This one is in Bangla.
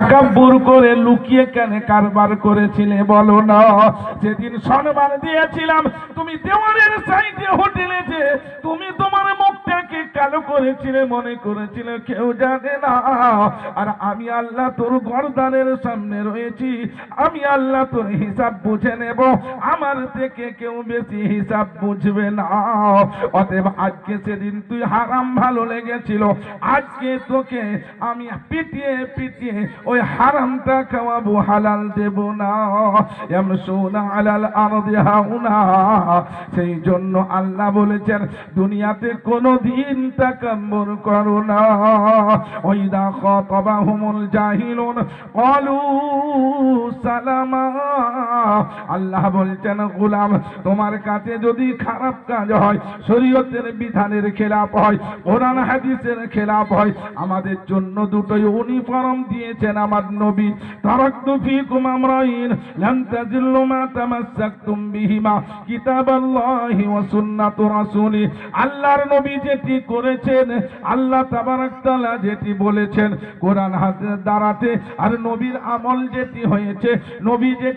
তাকাব্বুর করে লুকিয়ে কেন কারবার করেছিলে বলো না? যেদিন সম্মান দিয়েছিলাম তুমি দেওয়ালের সাইডে হোটেলে যে তুমি তোমার মুখটাকে কালো করেছিলে, মনে করেছিলে কেউ জানে না। আর আমি আল্লাহ তোর গর্দানের সামনে রয়েছি, আমি আল্লাহ তোর হিসাব বুঝে নেব, আমার থেকে কেউ বেশি হিসাব বুঝবে না। অতএব আজকে সেদিন তুই হারাম ভালো লেগেছিল, আজকে তোকে আমি পিটিয়ে পিটিয়ে ওই হারামটা খাওয়াবো, হালাল দেব না। ইয়ামশুনা আলাল আরদি হাউনা। সেই জন্য আল্লাহ বলেছেন দুনিয়াতে কোনদিন তাকাব্বুর করো না। ওয়াইদা খাতাবাহুমুল জাহিলুন ক্বালু সালামা। আল্লাহ বলছেন গোলাম তোমার কাছে যদি খারাপ কাজ হয়, শরীয়তের বিধানের খেলাপ হয়, কোরআন হাদিসের খেলাপ হয়, আমাদের জন্য দুটোই ইউনিফর্ম দিয়েছেন আমার নবী। তারাকতু ফীকুম আমরাইন লান তাজিল্লু মা তামাসসাকতুম বিহিমা কিতাবাল্লাহি ওয়া সুন্নাতু রাসূলি। আল্লাহর নবী যেটি করেছেন, আল্লাহ তাবারাক তাআলা যেটি বলেছেন কোরআন হাদিসের দ্বারাতে, আর নবীর আমল যেটি হয়েছে, নবী যে